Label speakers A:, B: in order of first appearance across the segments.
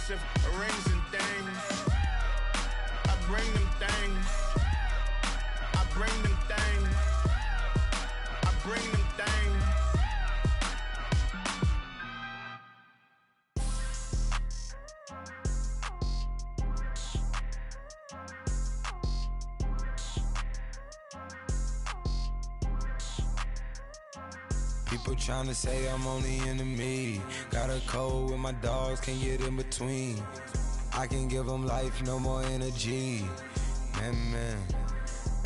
A: expensive rings and things. I bring them things. I bring them things. I bring them things.
B: People tryna say I'm only enemy. Got a code with my dogs, can't get in between. I can give them life, no more energy. Man,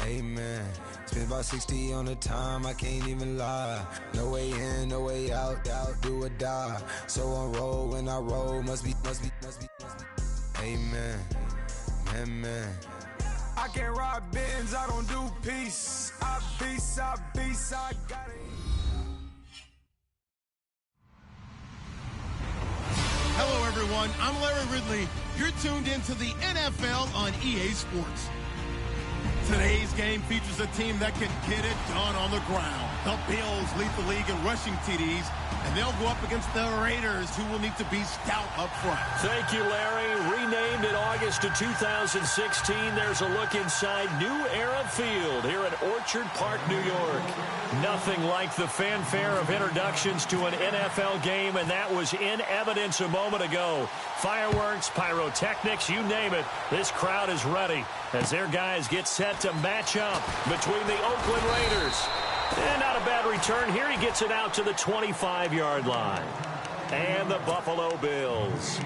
B: amen. Spent about 60 on the time, I can't even lie. No way in, no way out, do or die. So on roll, when I roll, must be. Amen, man. I can't ride Benz, I don't do peace. I beast, I got it.
C: Hello, everyone. I'm Larry Ridley. You're tuned into the NFL on EA Sports. Today's game features a team that can get it done on the ground. The Bills lead the league in rushing TDs, and they'll go up against the Raiders, who will need to be stout up front.
D: Thank you, Larry. Renamed in August of 2016, there's a look inside New Era Field here at Orchard Park, New York. Nothing like the fanfare of introductions to an NFL game, and that was in evidence a moment ago. Fireworks, pyrotechnics, you name it. This crowd is ready as their guys get set to match up between the Oakland Raiders. And not a bad return here. He gets it out to the 25-yard line. And the Buffalo Bills.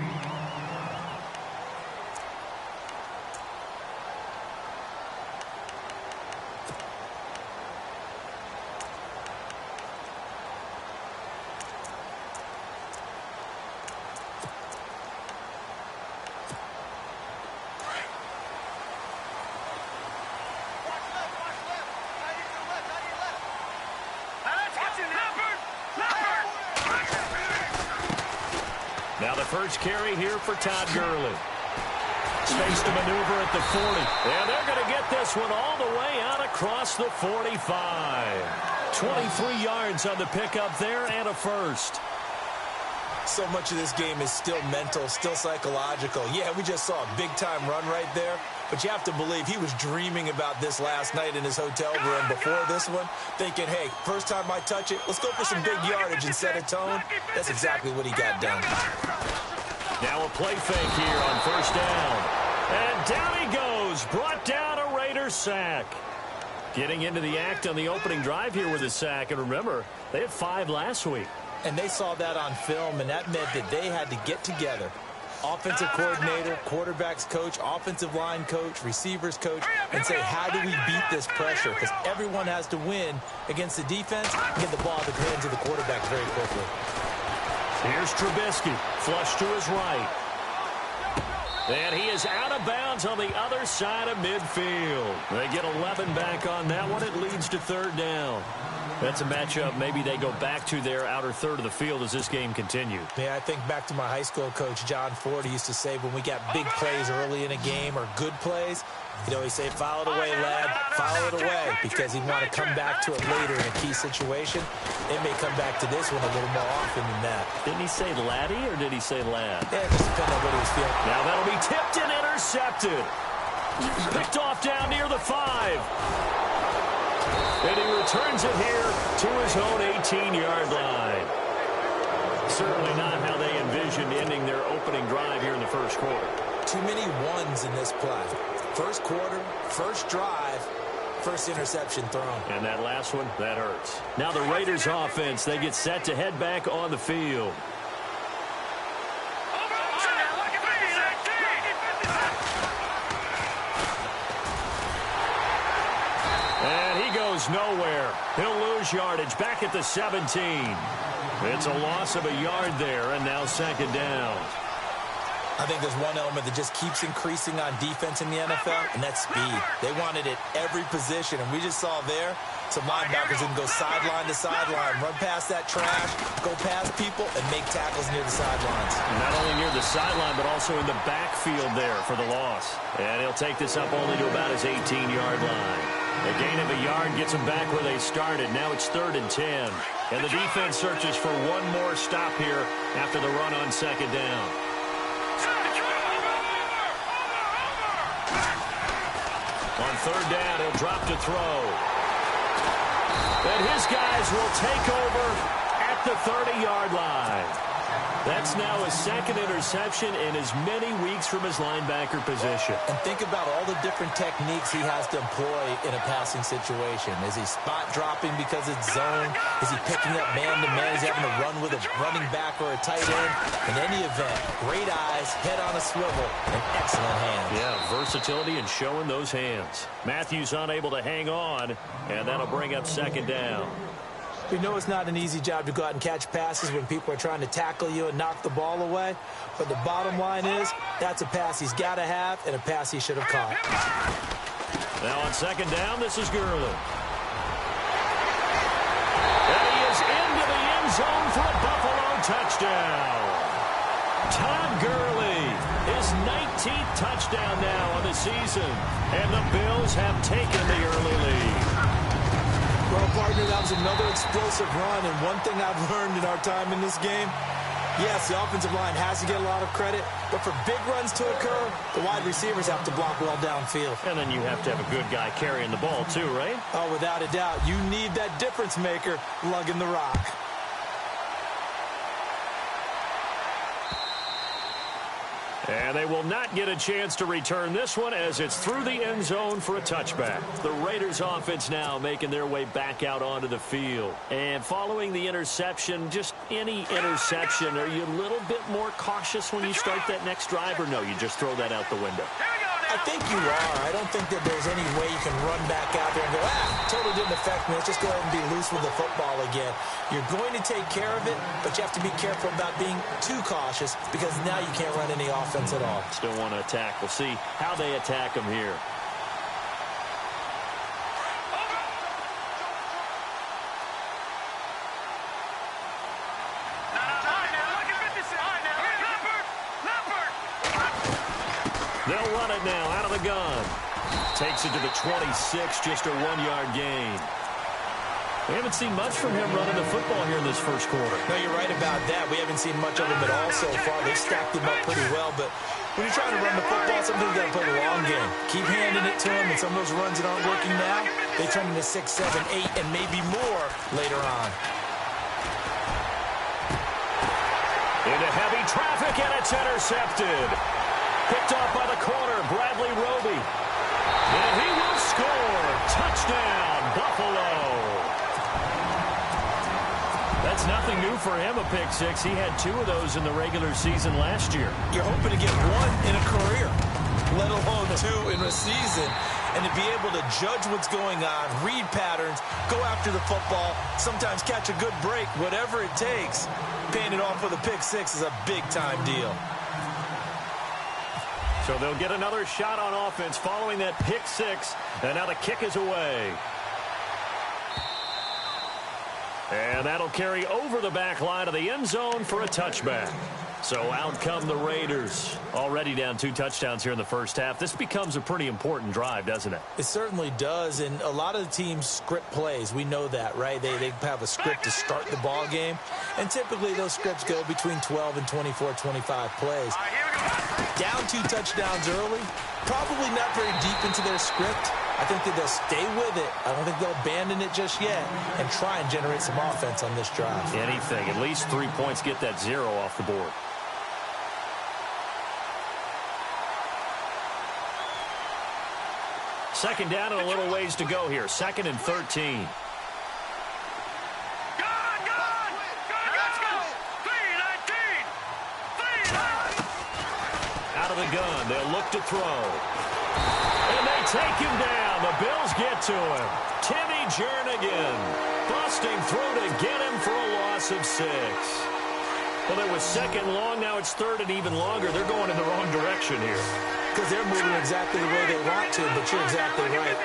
D: Now the first carry here for Todd Gurley. Space to maneuver at the 40. And they're going to get this one all the way out across the 45. 23 yards on the pickup there and a first.
E: So much of this game is still mental, still psychological. Yeah, we just saw a big-time run right there, but you have to believe he was dreaming about this last night in his hotel room before this one, thinking, hey, first time I touch it, let's go for some big yardage and set a tone. That's exactly what he got done.
D: Now a play fake here on first down. And down he goes, brought down a Raiders sack. Getting into the act on the opening drive here with a sack, and remember, they had 5 last week.
E: And they saw that on film, and that meant that they had to get together. Offensive coordinator, quarterbacks coach, offensive line coach, receivers coach, and say, how do we beat this pressure? Because everyone has to win against the defense and get the ball in the hands of the quarterback very quickly.
D: Here's Trubisky, flush to his right. And he is out of bounds on the other side of midfield. They get 11 back on that one. It leads to third down. That's a matchup maybe they go back to their outer third of the field as this game continues.
E: Yeah, I think back to my high school coach, John Ford. He used to say when we got big plays early in a game or good plays, you know, he'd say, foul it away, lad, foul it away, because he'd want to come back to it later in a key situation. They may come back to this one a little more often than that.
D: Didn't he say laddie or did he say lad?
E: Yeah, it just depends on what he was feeling.
D: Now that'll be tipped and intercepted. Picked off down near the 5. And he returns it here to his own 18-yard line. Certainly not how they envisioned ending their opening drive here in the first quarter.
E: Too many ones in this play. First quarter, first drive, first interception thrown.
D: And that last one, that hurts. Now the Raiders offense, they get set to head back on the field. Nowhere. He'll lose yardage back at the 17. It's a loss of a yard there, and now second down.
E: I think there's one element that just keeps increasing on defense in the NFL, and that's speed. They want it at every position, and we just saw there some linebackers who can go sideline to sideline, run past that trash, go past people, and make tackles near the sidelines.
D: And not only near the sideline, but also in the backfield there for the loss. And he'll take this up only to about his 18-yard line. A gain of a yard gets them back where they started. Now it's 3rd and 10. And the defense searches for one more stop here after the run on second down. third down. He'll drop to throw. And his guys will take over at the 30-yard line. That's now his second interception in as many weeks from his linebacker position.
E: And think about all the different techniques he has to employ in a passing situation. Is he spot dropping because it's zone? Is he picking up man-to-man? Is he having to run with a running back or a tight end? In any event, great eyes, head on a swivel, and excellent hands.
D: Yeah, versatility and showing those hands. Matthews unable to hang on, and that'll bring up second down.
E: We know it's not an easy job to go out and catch passes when people are trying to tackle you and knock the ball away. But the bottom line is, that's a pass he's got to have and a pass he should have caught.
D: Now on second down, this is Gurley. And he is into the end zone for a Buffalo touchdown. Todd Gurley, his 19th touchdown now on the season. And the Bills have taken the early lead.
E: Well, partner, that was another explosive run, and one thing I've learned in our time in this game, yes, the offensive line has to get a lot of credit, but for big runs to occur, the wide receivers have to block well downfield.
D: And then you have to have a good guy carrying the ball too, right?
E: Oh, without a doubt. You need that difference maker lugging the rock.
D: And they will not get a chance to return this one as it's through the end zone for a touchback. The Raiders offense now making their way back out onto the field. And following the interception, just any interception, are you a little bit more cautious when you start that next drive, or no, you just throw that out the window?
E: I think you are. I don't think that there's any way you can run back out there and go, totally didn't affect me. Let's just go ahead and be loose with the football again. You're going to take care of it, but you have to be careful about being too cautious because now you can't run any offense at all.
D: Still want to attack. We'll see how they attack them here. They'll run it now out of the gun. Takes it to the 26, just a 1-yard gain. We haven't seen much from him running the football here in this first quarter.
E: No, you're right about that. We haven't seen much of him at all so far. They've stacked him up pretty well, but when you're trying to run the football, sometimes you got to play the long game. Keep handing it to him, and some of those runs that aren't working now, they turn into 6, 7, 8, and maybe more later on.
D: Into heavy traffic, and it's intercepted. Picked off by the corner, Bradley Roby. And he will score. Touchdown, Buffalo. That's nothing new for him, a pick six. He had 2 of those in the regular season last year.
E: You're hoping to get 1 in a career, let alone 2 in a season. And to be able to judge what's going on, read patterns, go after the football, sometimes catch a good break, whatever it takes. Paying it off with a pick six is a big-time deal.
D: So they'll get another shot on offense following that pick six. And now the kick is away. And that'll carry over the back line of the end zone for a touchback. So out come the Raiders. Already down 2 touchdowns here in the first half. This becomes a pretty important drive, doesn't it?
E: It certainly does, and a lot of the teams script plays. We know that, right? They have a script to start the ball game, and typically those scripts go between 12 and 24, 25 plays. Down 2 touchdowns early, probably not very deep into their script. I think that they'll stay with it. I don't think they'll abandon it just yet and try and generate some offense on this drive.
D: Anything. At least 3 points, get that 0 off the board. Second down and a little ways to go here. 2nd and 13. Out of the gun. They'll look to throw. And they take him down. The Bills get to him. Timmy Jernigan busting through to get him for a loss of 6. Well, it was 2nd long. Now it's 3rd and even longer. They're going in the wrong direction here.
E: Because they're moving exactly the way they want to, but you're exactly right.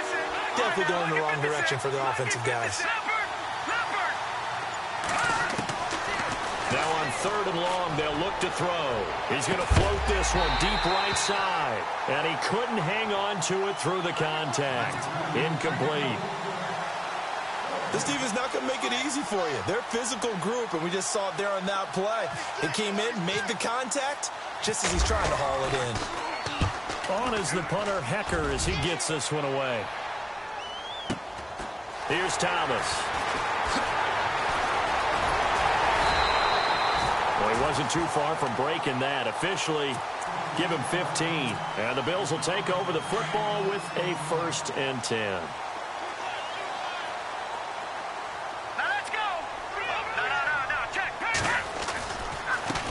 E: Definitely going in the wrong direction for the offensive guys.
D: Now on 3rd and long, they'll look to throw. He's going to float this one deep right side. And he couldn't hang on to it through the contact. Incomplete.
E: This team is not going to make it easy for you. They're a physical group, and we just saw it there on that play. He came in, made the contact, just as he's trying to haul it in.
D: On is the punter, Hecker, as he gets this one away. Here's Thomas. Well, he wasn't too far from breaking that. Officially, give him 15. And the Bills will take over the football with a 1st and 10.
A: Now let's go. No, check.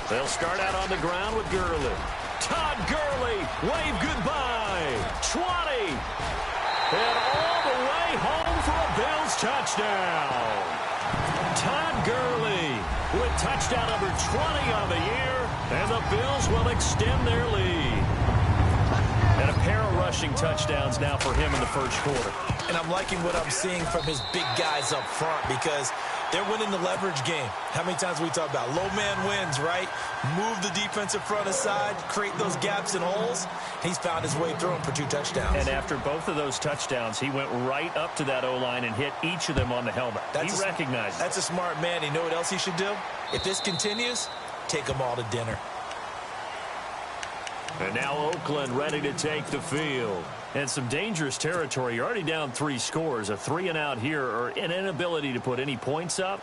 D: They'll start out on the ground with Gurley. Todd Gurley, wave goodbye. 20. And all the way home for a Bills touchdown. Todd Gurley with touchdown number 20 on the year, and the Bills will extend their lead. And a pair of rushing touchdowns now for him in the 1st quarter.
E: And I'm liking what I'm seeing from his big guys up front because they're winning the leverage game. How many times we talk about low man wins, right? Move the defensive front aside, create those gaps and holes. He's found his way through them for 2 touchdowns.
D: And after both of those touchdowns, he went right up to that O-line and hit each of them on the helmet. He recognized it.
E: That's a smart man. You know what else he should do? If this continues, take them all to dinner.
D: And now Oakland ready to take the field. And some dangerous territory. You're already down 3 scores. A 3-and-out here or an inability to put any points up.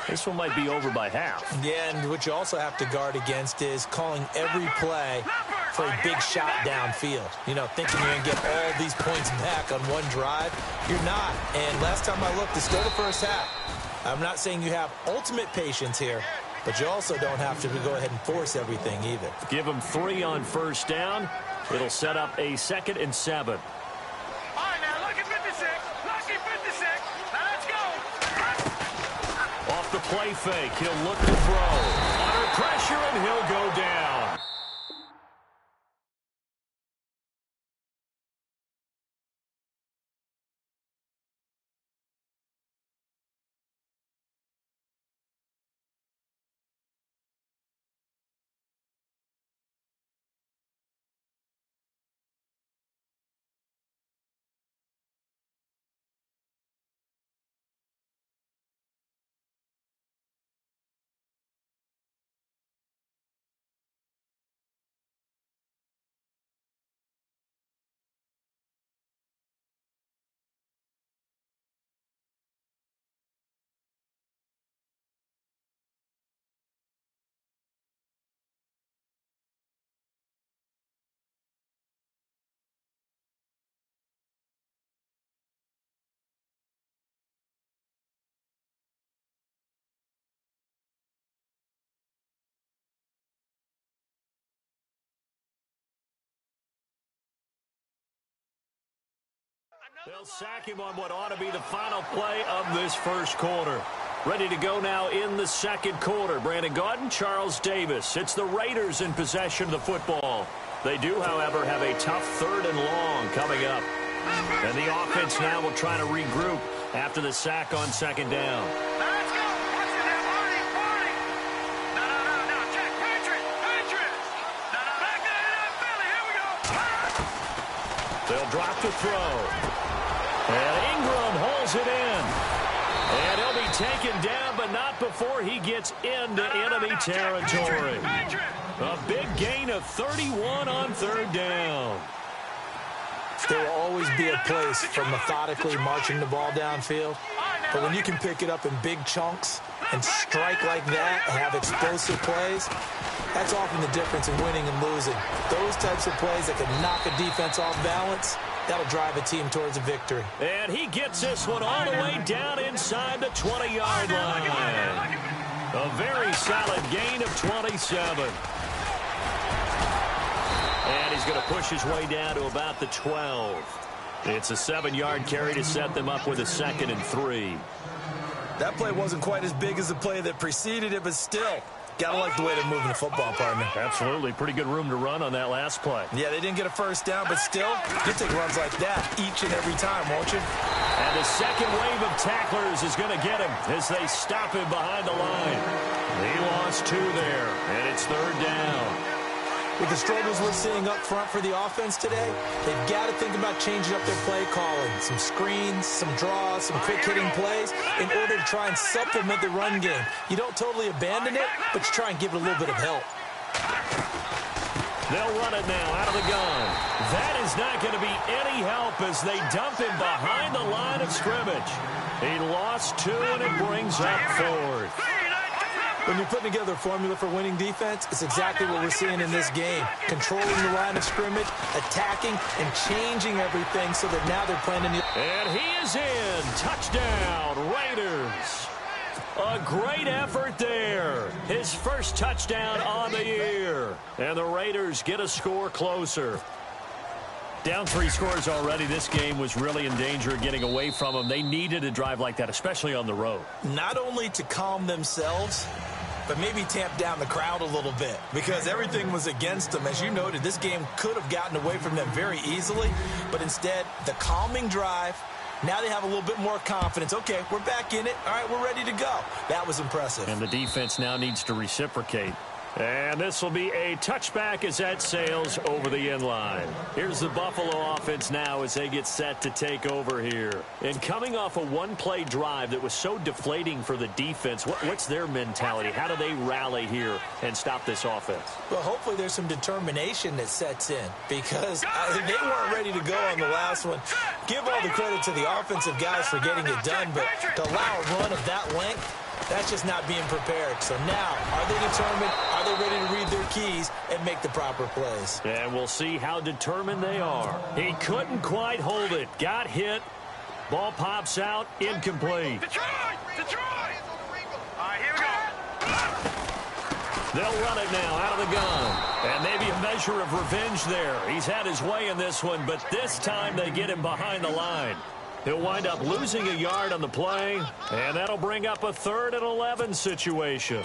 D: This one might be over by half.
E: Yeah, and what you also have to guard against is calling every play for a big shot downfield. You know, thinking you're going to get all these points back on one drive. You're not. And last time I looked, it's still the 1st half. I'm not saying you have ultimate patience here, but you also don't have to go ahead and force everything either.
D: Give them 3 on 1st down. It'll set up a 2nd and 7.
A: All right, now, lucky 56. Lucky 56. Now let's go.
D: Off the play fake, he'll look to throw. Under pressure, and he'll go down. They'll sack him on what ought to be the final play of this 1st quarter. Ready to go now in the 2nd quarter. Brandon Gaudin, Charles Davis. It's the Raiders in possession of the football. They do, however, have a tough 3rd and long coming up. And the offense now will try to regroup after the sack on 2nd down.
A: Let's go. Watch it now, Marty. No. Check. Patriots. No. Back there, Philly. Here we go.
D: They'll drop the throw. And Ingram holds it in. And he'll be taken down, but not before he gets into enemy territory. A big gain of 31 on 3rd down.
E: There will always be a place for methodically marching the ball downfield. But when you can pick it up in big chunks and strike like that, have explosive plays, that's often the difference in winning and losing. Those types of plays that can knock a defense off balance, that'll drive a team towards a victory.
D: And he gets this one all the way down inside the 20-yard line. A very solid gain of 27. And he's going to push his way down to about the 12. It's a 7-yard carry to set them up with a 2nd and 3.
E: That play wasn't quite as big as the play that preceded it, but still, gotta like the way they're moving the football, partner.
D: Absolutely. Pretty good room to run on that last play.
E: Yeah, they didn't get a 1st down, but still, you take runs like that each and every time, won't you?
D: And the 2nd wave of tacklers is going to get him as they stop him behind the line. He lost 2 there, and it's 3rd down.
E: With the struggles we're seeing up front for the offense today, they've got to think about changing up their play calling. Some screens, some draws, some quick-hitting plays in order to try and supplement the run game. You don't totally abandon it, but you try and give it a little bit of help.
D: They'll run it now out of the gun. That is not going to be any help as they dump him behind the line of scrimmage. He lost 2, and it brings up 4th.
E: When you're putting together a formula for winning defense, it's exactly what we're seeing in this game. Controlling the line of scrimmage, attacking, and changing everything so that now they're playing in the...
D: And he is in. Touchdown, Raiders. A great effort there. His first touchdown on the year. And the Raiders get a score closer. Down 3 scores already. This game was really in danger of getting away from them. They needed a drive like that, especially on the road.
E: Not only to calm themselves, but maybe tamp down the crowd a little bit because everything was against them. As you noted, this game could have gotten away from them very easily, but instead, the calming drive, now they have a little bit more confidence. Okay, we're back in it. All right, we're ready to go. That was impressive.
D: And the defense now needs to reciprocate. And this will be a touchback as that sails over the end line. Here's the Buffalo offense now as they get set to take over here. And coming off a one-play drive that was so deflating for the defense, what's their mentality? How do they rally here and stop this offense?
E: Well, hopefully there's some determination that sets in because they weren't ready to go on the last one. Give all the credit to the offensive guys for getting it done, but to allow a run of that length, that's just not being prepared. So now, are they determined? Are they ready to read their keys and make the proper plays?
D: And we'll see how determined they are. He couldn't quite hold it. Got hit. Ball pops out. Incomplete.
A: Detroit! All right, here we go.
D: They'll run it now out of the gun. And maybe a measure of revenge there. He's had his way in this one, but this time they get him behind the line. He'll wind up losing a yard on the play, and that'll bring up a 3rd and 11 situation.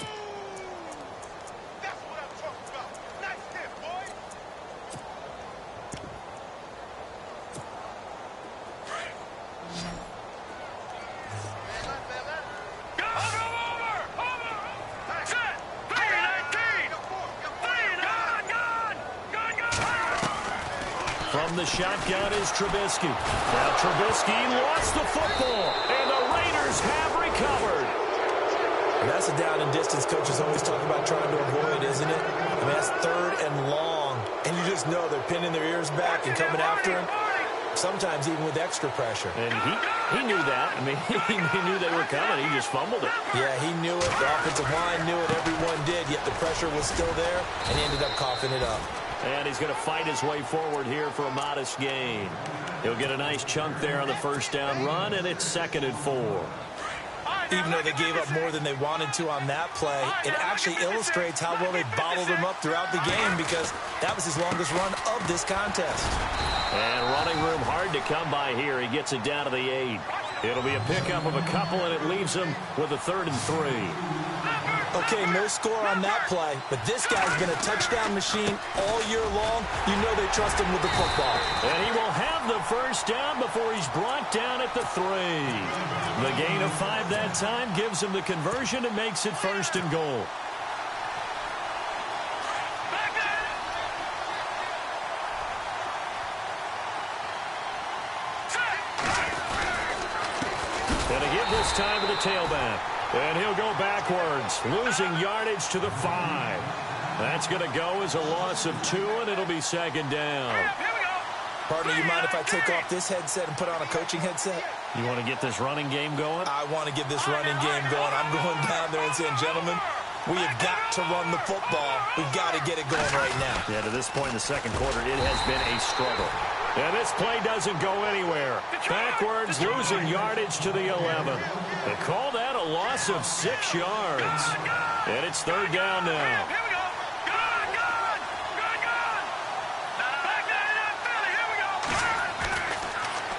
A: That's what I'm talking about. Nice hit, boy.
D: From the shotgun is Trubisky. Now Trubisky lost the football, and the Raiders have recovered.
E: And that's a down and distance coaches always talk about trying to avoid, isn't it? I mean, that's 3rd and long. And you just know they're pinning their ears back and coming after him, sometimes even with extra pressure.
D: And he knew that. I mean, he knew they were coming. He just fumbled it.
E: Yeah, he knew it. The offensive line knew it. Everyone did, yet the pressure was still there, and he ended up coughing it up.
D: And he's going to fight his way forward here for a modest gain. He'll get a nice chunk there on the first down run, and it's 2nd and 4.
E: Even though they gave up more than they wanted to on that play, it actually illustrates how well they bottled him up throughout the game because that was his longest run of this contest.
D: And running room hard to come by here. He gets it down to the 8. It'll be a pickup of a couple, and it leaves him with a 3rd and 3.
E: Okay, no score on that play, but this guy's been a touchdown machine all year long. You know they trust him with the football.
D: And he will have the first down before he's brought down at the 3. The gain of 5 that time gives him the conversion and makes it 1st and goal. And a give this time to the tailback. And he'll go backwards, losing yardage to the 5. That's going to go as a loss of 2, and it'll be 2nd down.
E: Partner, you mind if I take off this headset and put on a coaching headset?
D: You want to get this running game going?
E: I want to get this running game going. I'm going down there and saying, gentlemen, we have got to run the football. We've got to get it going right now.
D: Yeah, to this point in the second quarter, it has been a struggle. And this play doesn't go anywhere. Backwards, losing yardage to the 11. They call that a loss of 6 yards. And it's 3rd down now.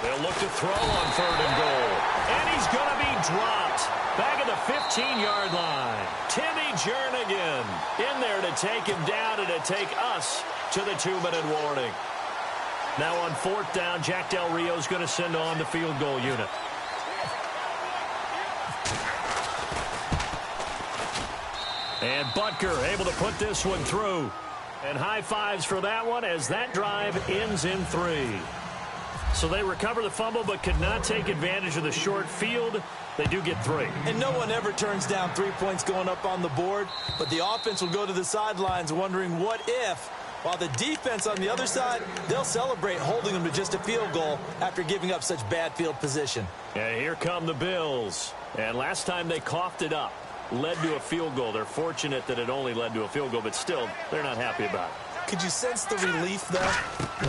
D: They'll look to throw on 3rd and goal. And he's going to be dropped. Back at the 15-yard line. Timmy Jernigan in there to take him down and to take us to the 2-minute warning. Now on 4th down, Jack Del Rio's going to send on the field goal unit. And Butker able to put this one through. And high fives for that one as that drive ends in 3. So they recover the fumble but could not take advantage of the short field. They do get 3.
E: And no one ever turns down 3 points going up on the board, but the offense will go to the sidelines wondering what if While the defense on the other side, they'll celebrate holding them to just a field goal after giving up such bad field position.
D: And here come the Bills. And last time they coughed it up, led to a field goal. They're fortunate that it only led to a field goal, but still, they're not happy about it.
E: Could you sense the relief, though,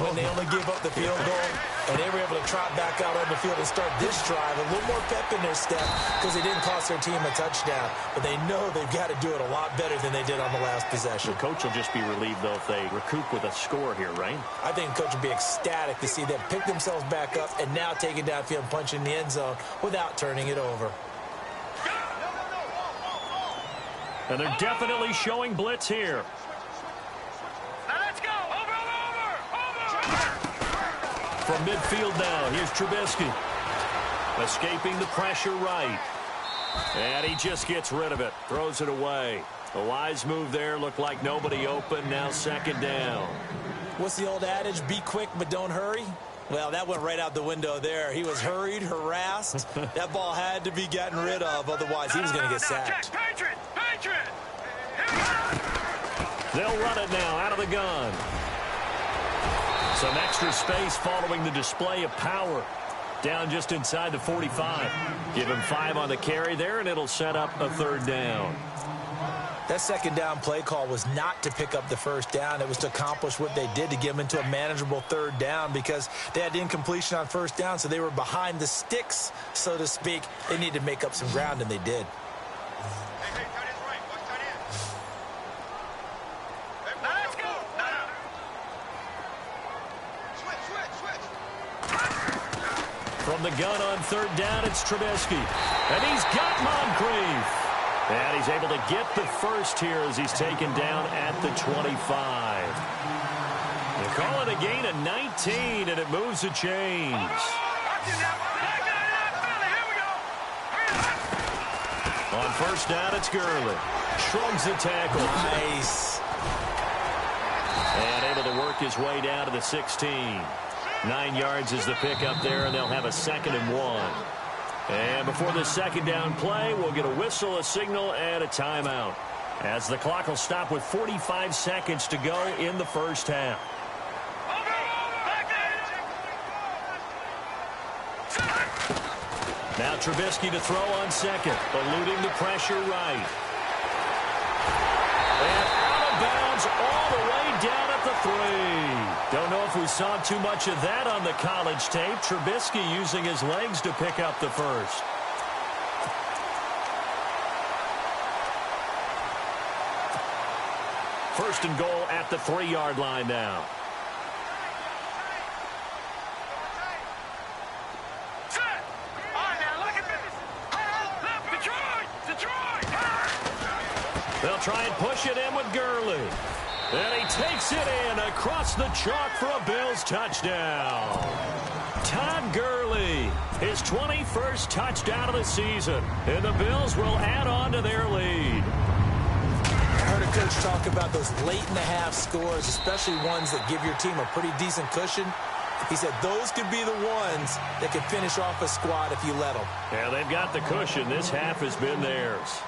E: when they only gave up the field goal and they were able to trot back out on the field and start this drive? A little more pep in their step because they didn't cost their team a touchdown. But they know they've got to do it a lot better than they did on the last possession.
D: The coach will just be relieved, though, if they recoup with a score here, right?
E: I think the coach will be ecstatic to see them pick themselves back up and now take it downfield and punch in the end zone without turning it over.
D: And they're definitely showing blitz here. From midfield now, here's Trubisky. Escaping the pressure right. And he just gets rid of it. Throws it away. A wise move there. Looked like nobody open. Now second down.
E: What's the old adage? Be quick, but don't hurry. Well, that went right out the window there. He was hurried, harassed. That ball had to be gotten rid of. Otherwise, he was going to get sacked.
D: They'll run it now out of the gun. Some extra space following the display of power. Down just inside the 45. Give him 5 on the carry there, and it'll set up a third down.
E: That second down play call was not to pick up the first down. It was to accomplish what they did to get them into a manageable third down because they had incompletion on first down, so they were behind the sticks, so to speak. They needed to make up some ground, and they did.
D: From the gun on third down, it's Trubisky. And he's got Moncrief. And he's able to get the first here as he's taken down at the 25. They call it a gain of 19, and it moves the chains. On first down, it's Gurley. Shrugs the tackle.
E: Nice.
D: And able to work his way down to the 16. 9 yards is the pickup there, and they'll have a 2nd and 1. And before the second down play, we'll get a whistle, a signal, and a timeout, as the clock will stop with 45 seconds to go in the first half. Now Trubisky to throw on second, eluding the pressure right. And out of bounds all the way down at the 3. Don't know if we saw too much of that on the college tape. Trubisky using his legs to pick up the first. First and goal at the 3-yard line now. They'll try and push it in with Gurley. And he takes it in across the chalk for a Bills touchdown. Todd Gurley, his 21st touchdown of the season. And the Bills will add on to their lead.
E: I heard a coach talk about those late-in-the-half scores, especially ones that give your team a pretty decent cushion. He said those could be the ones that could finish off a squad if you let them.
D: Yeah, they've got the cushion. This half has been theirs.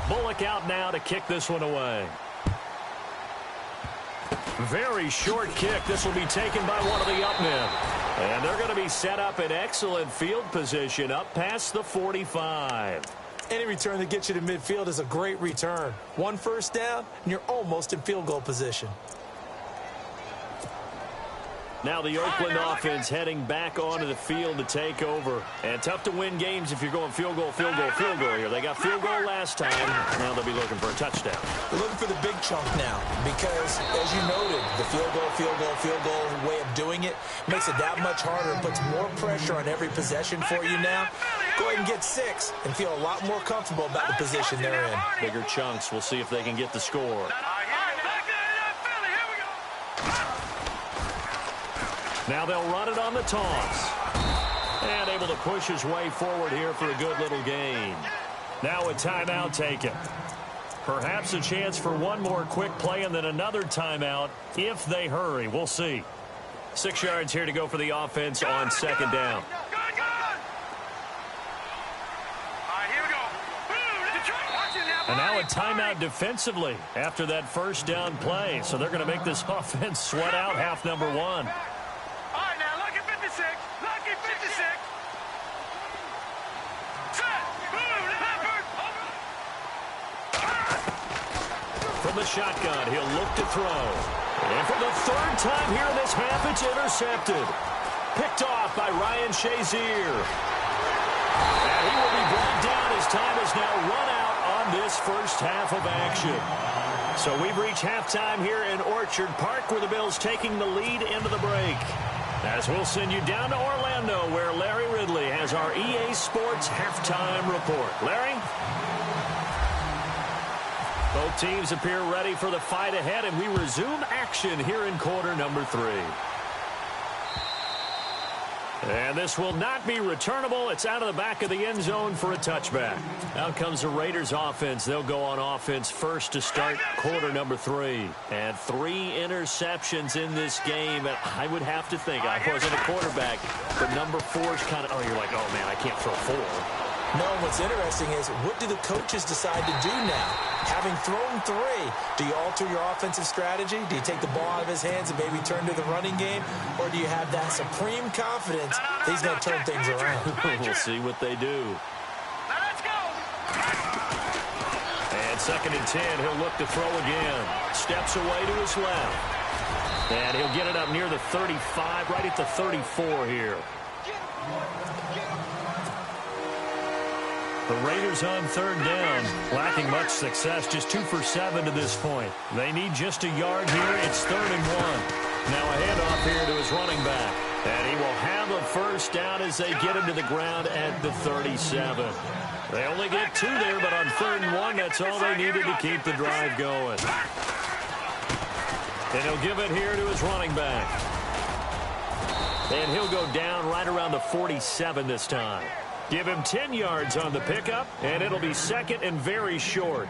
D: Bullock out now to kick this one away. Very short kick. This will be taken by one of the up men. And they're going to be set up in excellent field position up past the 45.
E: Any return that gets you to midfield is a great return. 1 first down, and you're almost in field goal position.
D: Now the Oakland offense heading back onto the field to take over. And tough to win games if you're going field goal, field goal, field goal here. They got field goal last time. Now they'll be looking for a touchdown.
E: They're looking for the big chunk now because, as you noted, the field goal way of doing it makes it that much harder and puts more pressure on every possession for you now. Go ahead and get 6 and feel a lot more comfortable about the position they're in.
D: Bigger chunks. We'll see if they can get the score. Now they'll run it on the toss. And able to push his way forward here for a good little gain. Now a timeout taken. Perhaps a chance for one more quick play and then another timeout if they hurry. We'll see. 6 yards here to go for the offense on second down. And now a timeout defensively after that first down play. So they're going to make this offense sweat out half number one.
A: All right, now look at 56. Look at 56. Set. Boom.
D: From the shotgun, he'll look to throw. And for the third time here in this half, it's intercepted. Picked off by Ryan Shazier. And he will be brought down as time is now run out on this first half of action. So we've reached halftime here in Orchard Park, where the Bills taking the lead into the break. As we'll send you down to Orlando, where Larry Ridley has our EA Sports halftime report. Larry? Both teams appear ready for the fight ahead, and we resume action here in quarter number 3. And this will not be returnable. It's out of the back of the end zone for a touchback. Out comes the Raiders offense. They'll go on offense first to start quarter number 3. And 3 interceptions in this game. And I would have to think, I wasn't a quarterback, but number 4 is kind of, oh, you're like, oh, man, I can't throw 4.
E: No, what's interesting is, what do the coaches decide to do now? Having thrown 3, do you alter your offensive strategy? Do you take the ball out of his hands and maybe turn to the running game? Or do you have that supreme confidence that he's going to turn things around?
D: We'll see what they do.
A: Now let's go.
D: And 2nd and 10, he'll look to throw again. Steps away to his left. And he'll get it up near the 35, right at the 34 here. The Raiders on 3rd down, lacking much success, just 2 for 7 to this point. They need just a yard here. It's 3rd and 1. Now a handoff here to his running back. And he will have a first down as they get him to the ground at the 37. They only get 2 there, but on 3rd and 1, that's all they needed to keep the drive going. And he'll give it here to his running back. And he'll go down right around the 47 this time. Give him 10 yards on the pickup, and it'll be 2nd and very short.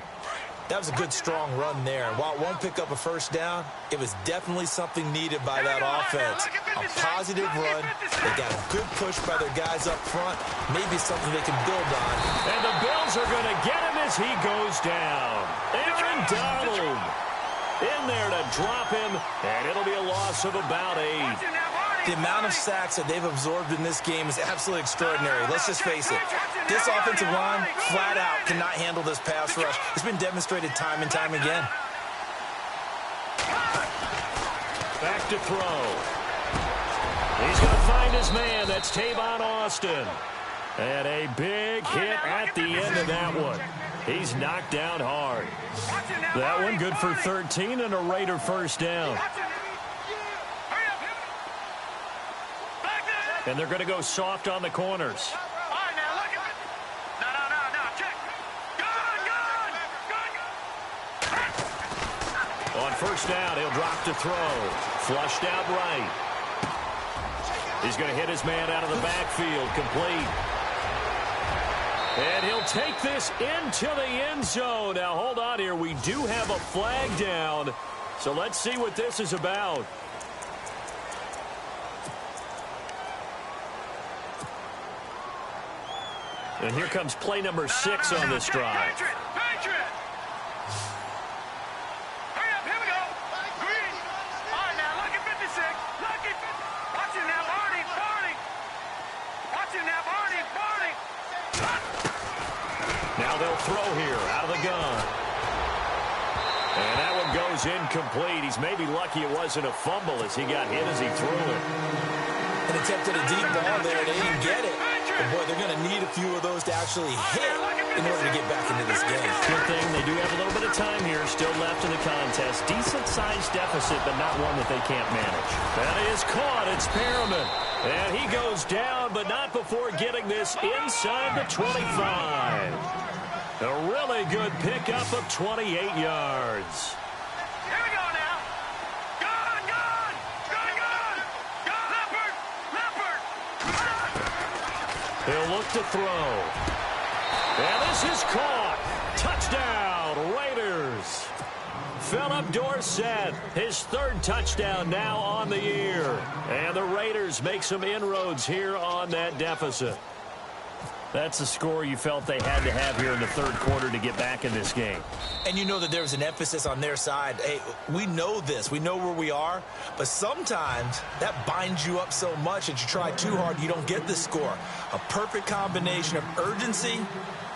E: That was a good, strong run there. And while it won't pick up a first down, it was definitely something needed by that offense. A positive run. They got a good push by their guys up front. Maybe something they can build on.
D: And the Bills are going to get him as he goes down. Aaron Donald in there to drop him, and it'll be a loss of about 8.
E: The amount of sacks that they've absorbed in this game is absolutely extraordinary. Let's just face it. This offensive line, flat out, cannot handle this pass rush. It's been demonstrated time and time again.
D: Back to throw. He's going to find his man. That's Tavon Austin. And a big hit at the end of that one. He's knocked down hard. That one good for 13 and a Raider first down. And they're going to go soft on the corners.
A: All right, now look at it. No. Check. Gun.
D: On first down, he'll drop to throw. Flushed out right. He's going to hit his man out of the backfield. Complete. And he'll take this into the end zone. Now, hold on here. We do have a flag down. So let's see what this is about. And here comes play number 6 on this drive.
A: Patriot. Hurry up, here we go. Green. All right, now look at 56. Look at. Watch it now, Barney. Watch it now, Barney.
D: Now they'll throw here out of the gun. And that one goes incomplete. He's maybe lucky it wasn't a fumble as he got hit as he threw it.
E: An attempt at a deep ball there. They didn't get it. But boy, they're going to need a few of those to actually hit in order to get back into this game.
D: Good thing they do have a little bit of time here still left in the contest. Decent-sized deficit, but not one that they can't manage. That is caught. It's Perriman. And he goes down, but not before getting this inside the 25. A really good pickup of 28 yards.
A: Here we go now. Gun. Leopard.
D: He'll look to throw. And this is caught. Touchdown, Raiders. Philip Dorsett, his 3rd touchdown now on the year. And the Raiders make some inroads here on that deficit. That's the score you felt they had to have here in the third quarter to get back in this game.
E: And you know that there's an emphasis on their side. Hey, we know this. We know where we are. But sometimes that binds you up so much that you try too hard, you don't get the score. A perfect combination of urgency,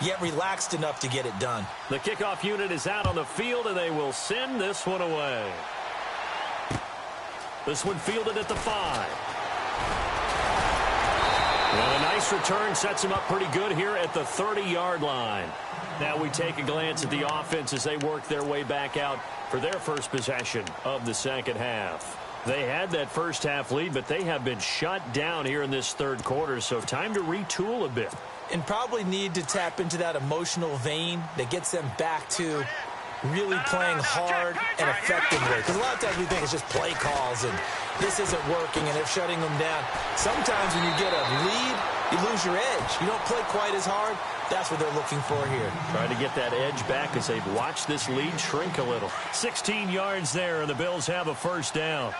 E: yet relaxed enough to get it done.
D: The kickoff unit is out on the field, and they will send this one away. This one fielded at the 5. Well, a nice return sets him up pretty good here at the 30-yard line. Now we take a glance at the offense as they work their way back out for their first possession of the second half. They had that first half lead, but they have been shut down here in this third quarter, so time to retool a bit.
E: And probably need to tap into that emotional vein that gets them back to really playing hard and effectively. Because a lot of times we think it's just play calls and this isn't working and they're shutting them down. Sometimes when you get a lead, you lose your edge. You don't play quite as hard. That's what they're looking for here.
D: Trying to get that edge back as they've watched this lead shrink a little. 16 yards there, and the Bills have a first down.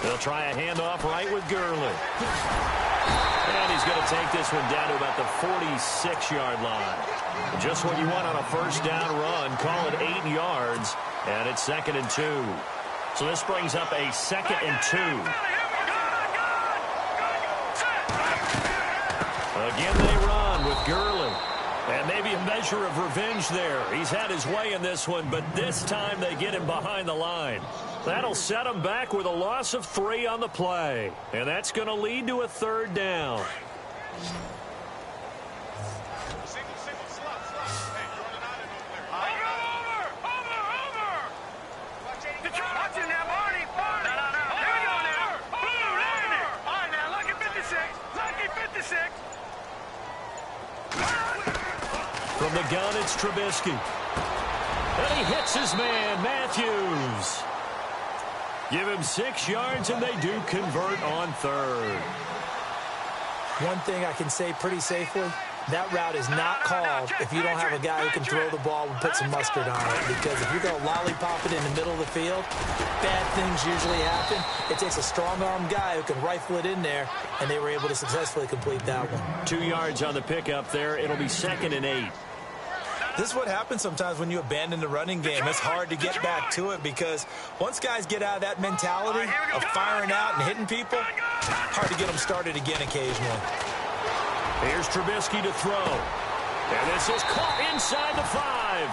D: They'll try a handoff right with Gurley. And he's going to take this one down to about the 46-yard line. Just what you want on a first down run. Call it 8 yards, and it's 2nd and 2. So this brings up a 2nd and 2. Again, they run with Gurley. And maybe a measure of revenge there. He's had his way in this one, but this time they get him behind the line. That'll set him back with a loss of 3 on the play. And that's going to lead to a third down. From the gun, it's Trubisky. And he hits his man, Matthews. Give him 6 yards, and they do convert on third.
E: One thing I can say pretty safely, that route is not called if you don't have a guy who can throw the ball and put some mustard on it. Because if you're going to lollipop it in the middle of the field, bad things usually happen. It takes a strong-arm guy who can rifle it in there, and they were able to successfully complete that one.
D: 2 yards on the pickup there. It'll be 2nd and 8.
E: This is what happens sometimes when you abandon the running game. It's hard to get back to it because once guys get out of that mentality of firing out and hitting people, hard to get them started again occasionally.
D: Here's Trubisky to throw. And this is caught inside the 5.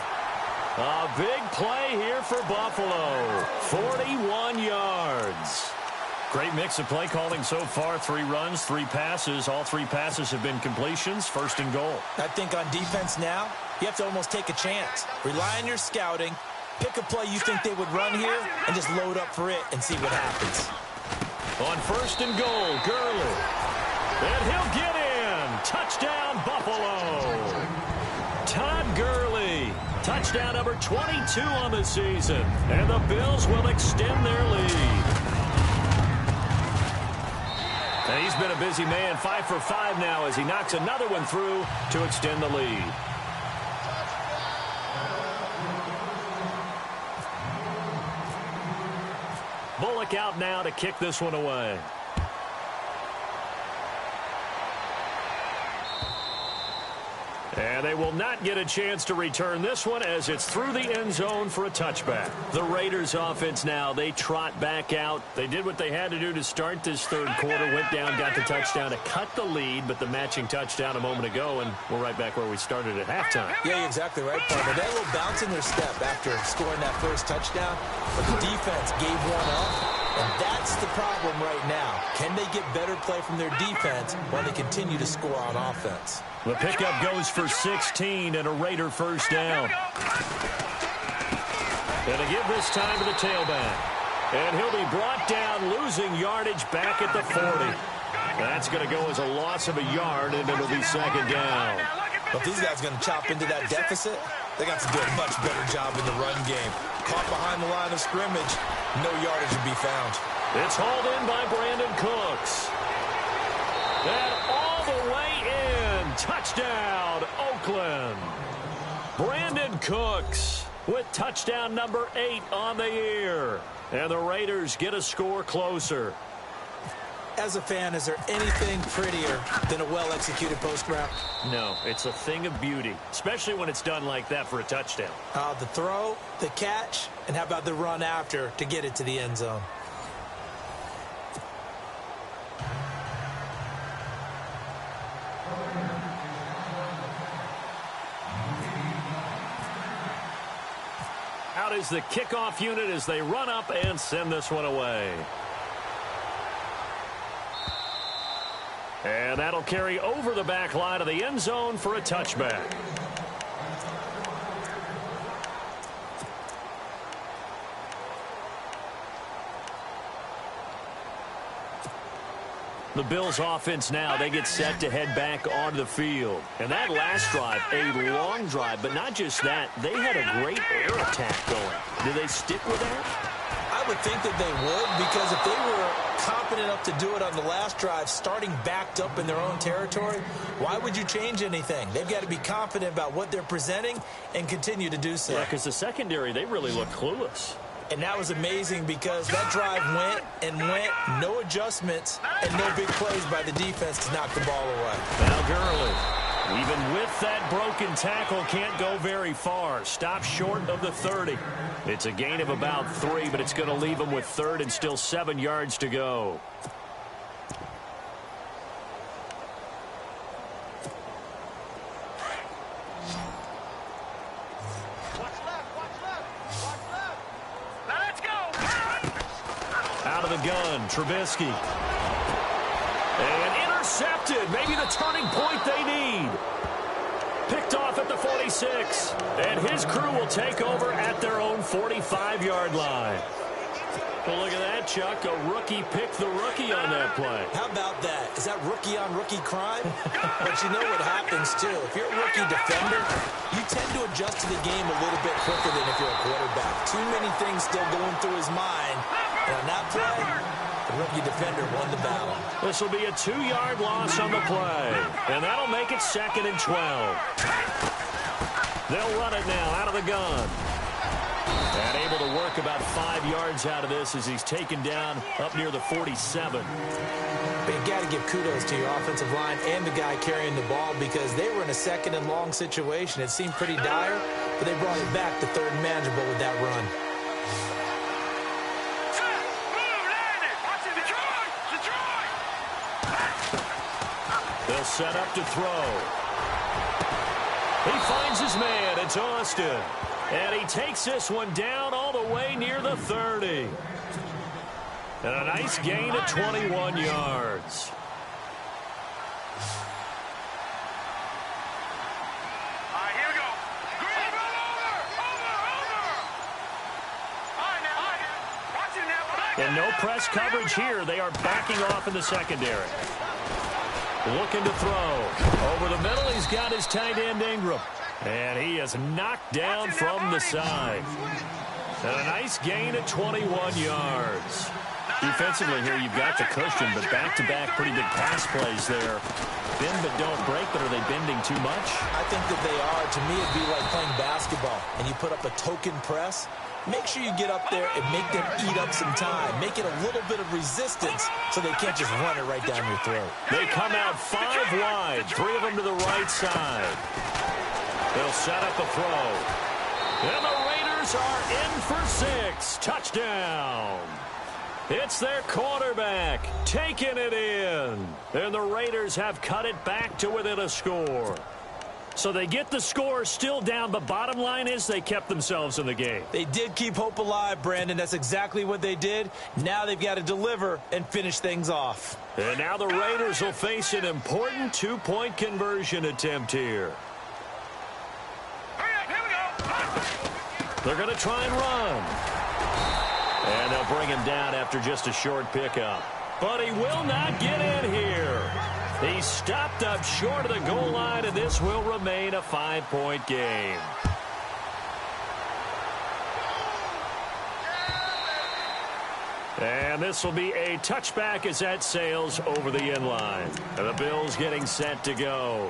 D: A big play here for Buffalo. 41 yards. Great mix of play calling so far. 3 runs, 3 passes. All 3 passes have been completions. 1st and goal.
E: I think on defense now, you have to almost take a chance. Rely on your scouting. Pick a play you think they would run here and just load up for it and see what happens.
D: On 1st and goal, Gurley. And he'll get in. Touchdown, Buffalo. Todd Gurley. Touchdown number 22 on the season. And the Bills will extend their lead. And he's been a busy man, 5 for 5 now as he knocks another one through to extend the lead. Bullock out now to kick this one away. And they will not get a chance to return this one as it's through the end zone for a touchback. The Raiders offense now, they trot back out. They did what they had to do to start this third quarter, went down, got the touchdown to cut the lead, but the matching touchdown a moment ago, and we're right back where we started at halftime.
E: Yeah, you're exactly right, Palmer. They had a little bounce in their step after scoring that first touchdown, but the defense gave one up. And that's the problem right now. Can they get better play from their defense while they continue to score on offense?
D: The pickup goes for 16 and a Raider first down. And to give this time to the tailback. And he'll be brought down, losing yardage back at the 40. That's going to go as a loss of a yard, and it'll be 2nd down.
E: But these guys are going to chop into that deficit. They got to do a much better job in the run game. Caught behind the line of scrimmage, no yardage to be found.
D: It's hauled in by Brandon Cooks. And all the way in. Touchdown, Oakland. Brandon Cooks. with touchdown number 8 on the year. And the Raiders get a score closer.
E: As a fan, is there anything prettier than a well-executed post route?
D: No, it's a thing of beauty, especially when it's done like that for a touchdown.
E: The throw, the catch, and how about the run after to get it to the end zone?
D: Out is the kickoff unit as they run up and send this one away. And that'll carry over the back line of the end zone for a touchback. The Bills offense now, they get set to head back onto the field. And that last drive, a long drive, but not just that, they had a great air attack going. Do they stick with that?
E: I would think that they would, because if they were confident enough to do it on the last drive, starting backed up in their own territory, why would you change anything? They've got to be confident about what they're presenting and continue to do so.
D: Yeah, because the secondary, they really look clueless.
E: And that was amazing because that drive went and went, no adjustments, and no big plays by the defense to knock the ball away.
D: Now Gurley, even with that broken tackle, can't go very far. Stop short of the 30. It's a gain of about 3, but it's going to leave him with 3rd and still 7 yards to go. Out of the gun, Trubisky. And intercepted. Maybe the turning point they need. Picked off at the 46. And his crew will take over at their own 45-yard line. Well, look at that, Chuck. A rookie picked the rookie on that play.
E: How about that? Is that rookie-on-rookie crime? But you know what happens, too. If you're a rookie defender, you tend to adjust to the game a little bit quicker than if you're a quarterback. Too many things still going through his mind. And on that play, the rookie defender won the battle.
D: This will be a 2-yard loss on the play. And that'll make it 2nd and 12. They'll run it now out of the gun. And able to work about 5 yards out of this as he's taken down up near the 47.
E: But you got to give kudos to your offensive line and the guy carrying the ball because they were in a 2nd and long situation. It seemed pretty dire, but they brought it back to 3rd and manageable with that run.
D: They'll set up to throw. He finds his man. It's Austin. And he takes this one down all the way near the 30. And a nice gain of 21 yards.
A: Here we go.
D: And no press coverage here. They are backing off in the secondary. Looking to throw. Over the middle, he's got his tight end Ingram. And he is knocked down from the side. And a nice gain of 21 yards. Defensively here, you've got the cushion, but back-to-back pretty big pass plays there. Bend but don't break, but are they bending too much?
E: I think that they are. To me, it'd be like playing basketball, and you put up a token press. Make sure you get up there and make them eat up some time. Make it a little bit of resistance so they can't just run it right down your throat.
D: They come out 5 wide, 3 of them to the right side. They'll set up a throw. And the Raiders are in for 6. Touchdown. It's their quarterback taking it in. And the Raiders have cut it back to within a score. So they get the score still down, but bottom line is they kept themselves in the game.
E: They did keep hope alive, Brandon. That's exactly what they did. Now they've got to deliver and finish things off.
D: And now the Raiders will face an important 2-point conversion attempt here. They're going to try and run. And they'll bring him down after just a short pickup. But he will not get in here. He stopped up short of the goal line, and this will remain a 5-point game. And this will be a touchback as that sails over the end line. And the Bills getting set to go.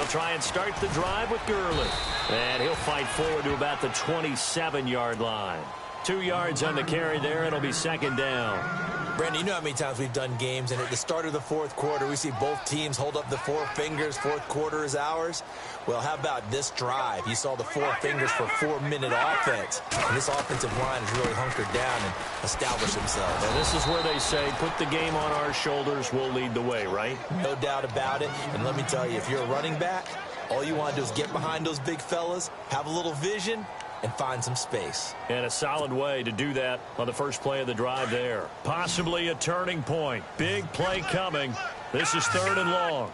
D: They'll try and start the drive with Gurley. And he'll fight forward to about the 27-yard line. 2 yards on the carry there. It'll be second down.
E: Brandon, you know how many times we've done games, and at the start of the fourth quarter, we see both teams hold up the 4 fingers. Fourth quarter is ours. Well, how about this drive? You saw the 4 fingers for 4-minute offense. And this offensive line has really hunkered down and established themselves.
D: And this is where they say, put the game on our shoulders, we'll lead the way, right?
E: No doubt about it. And let me tell you, if you're a running back, all you want to do is get behind those big fellas, have a little vision, and find some space.
D: And a solid way to do that on the first play of the drive there. Possibly a turning point. Big play coming. This is 3rd and long.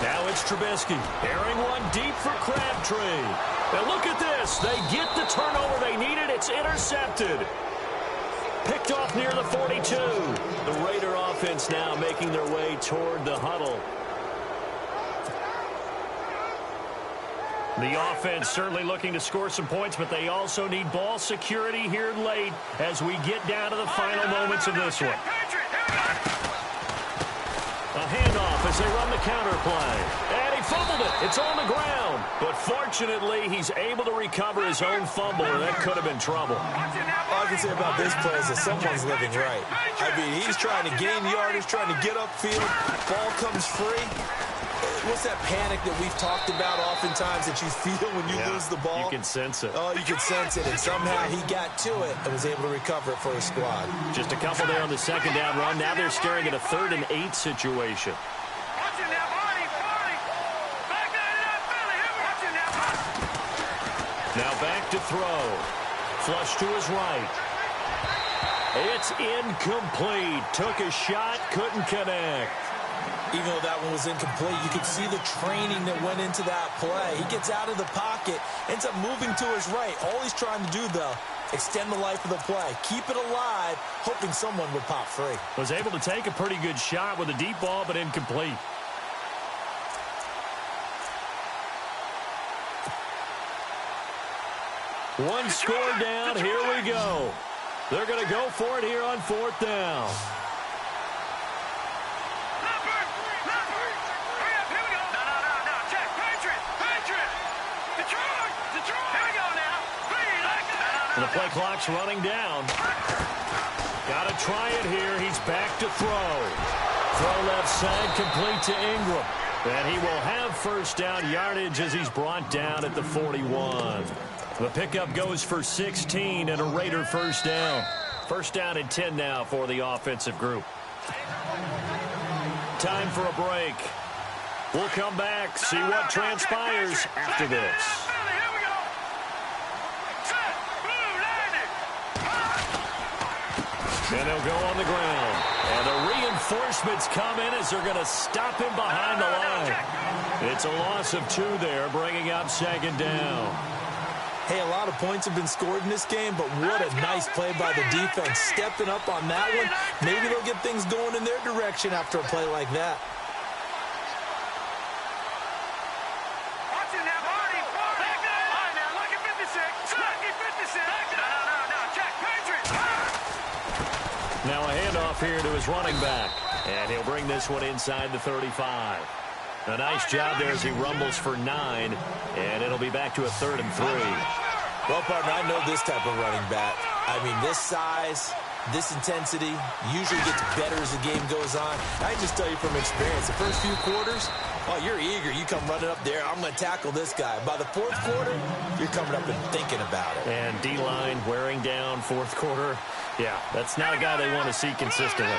D: Now it's Trubisky. Airing one deep for Crabtree. Now look at this. They get the turnover they needed. It's intercepted. Picked off near the 42. The Raider offense now making their way toward the huddle. The offense certainly looking to score some points, but they also need ball security here late as we get down to the final moments of this one. A handoff as they run the counter play. And he fumbled it. It's on the ground. But fortunately, he's able to recover his own fumble, or that could have been trouble.
E: All I can say about this play is that someone's living right. I mean, he's trying to gain yardage, trying to get upfield. Ball comes free. What's that panic that we've talked about oftentimes that you feel when you lose the ball?
D: You can sense it.
E: Oh, you can sense it. And somehow he got to it and was able to recover it for his squad.
D: Just a couple there on the second down run. Now they're staring at a 3rd and 8 situation. Now back to throw. Flush to his right. It's incomplete. Took a shot, couldn't connect.
E: Even though that one was incomplete, you could see the training that went into that play. He gets out of the pocket, ends up moving to his right. All he's trying to do, though, extend the life of the play. Keep it alive, hoping someone would pop free.
D: Was able to take a pretty good shot with a deep ball, but incomplete. One score down. Here we go. They're going to go for it here on 4th down. The play clock's running down. Got to try it here. He's back to throw. Throw left side, complete to Ingram. And he will have first down yardage as he's brought down at the 41. The pickup goes for 16 and a Raider first down. First down and 10 now for the offensive group. Time for a break. We'll come back, see what transpires after this. And they'll go on the ground. And the reinforcements come in as they're going to stop him behind the line. It's a loss of 2 there, bringing up second down.
E: Hey, a lot of points have been scored in this game, but what a nice play by the defense. Stepping up on that one. Maybe they'll get things going in their direction after a play like that.
D: Now a handoff here to his running back. And he'll bring this one inside the 35. A nice job there as he rumbles for 9. And it'll be back to a 3rd and 3.
E: Well, partner, I know this type of running back. I mean, this size, this intensity usually gets better as the game goes on. I can just tell you from experience, the first few quarters, oh, you're eager. You come running up there, I'm going to tackle this guy. By the 4th quarter, you're coming up and thinking about it.
D: And D-line wearing down 4th quarter. Yeah, that's not a guy they want to see consistently.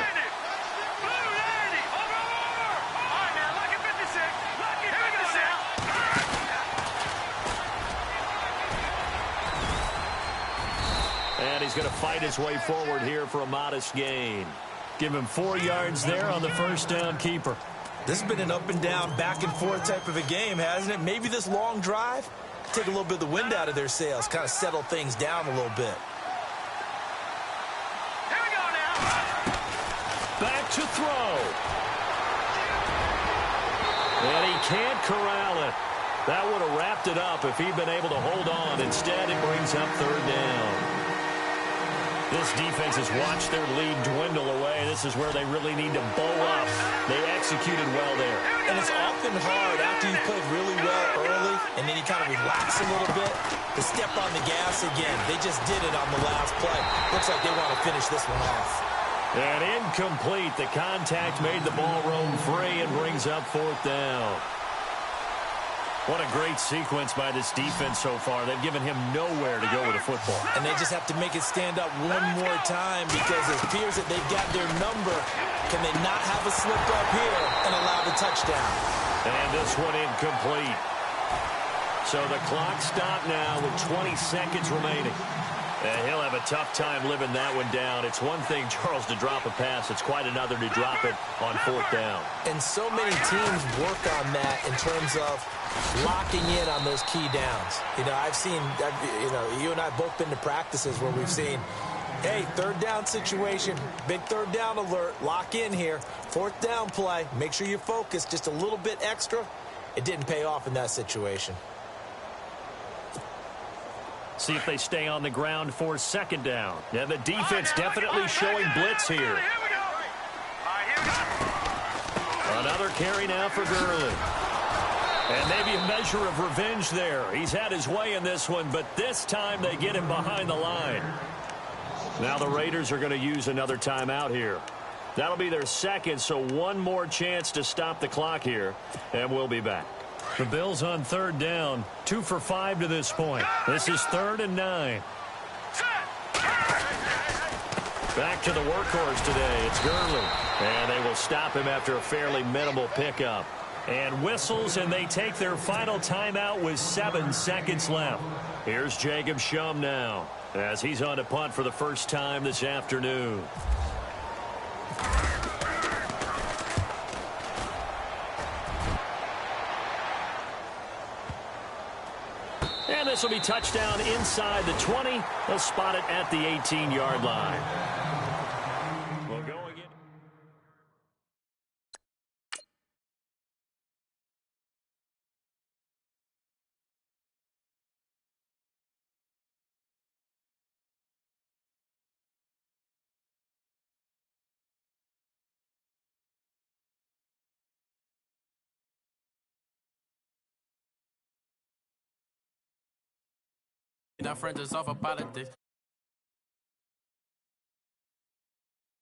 D: And he's going to fight his way forward here for a modest gain. Give him 4 yards there on the first down keeper.
E: This has been an up and down, back and forth type of a game, hasn't it? Maybe this long drive, take a little bit of the wind out of their sails, kind of settle things down a little bit.
D: Back to throw. And he can't corral it. That would have wrapped it up if he'd been able to hold on. Instead, it brings up 3rd down. This defense has watched their lead dwindle away. This is where they really need to bow up. They executed well there.
E: And it's often hard after you played really well early and then you kind of relax a little bit to step on the gas again. They just did it on the last play. Looks like they want to finish this one off.
D: And incomplete. The contact made the ball roam free and brings up 4th down. What a great sequence by this defense so far. They've given him nowhere to go with the football.
E: And they just have to make it stand up one more time because it appears that they've got their number. Can they not have a slip up here and allow the touchdown?
D: And this one incomplete. So the clock stopped now with 20 seconds remaining. And he'll have a tough time living that one down. It's one thing, Charles, to drop a pass. It's quite another to drop it on 4th down.
E: And so many teams work on that in terms of locking in on those key downs. You know, you and I have both been to practices where we've seen, hey, 3rd down situation, big 3rd down alert, lock in here. 4th down play, make sure you focus just a little bit extra. It didn't pay off in that situation.
D: See if they stay on the ground for 2nd down. Yeah, the defense definitely showing blitz here. Another carry now for Gurley. And maybe a measure of revenge there. He's had his way in this one, but this time they get him behind the line. Now the Raiders are going to use another timeout here. That'll be their 2nd, so one more chance to stop the clock here, and we'll be back. The Bills on 3rd down, 2 for 5 to this point. This is 3rd and 9. Back to the workhorse today. It's Gurley. And they will stop him after a fairly minimal pickup. And whistles, and they take their final timeout with 7 seconds left. Here's Jacob Shum now as he's on to punt for the first time this afternoon. And this will be touchdown inside the 20. They'll spot it at the 18-yard line. We'll go again.
F: That friend just off of politics.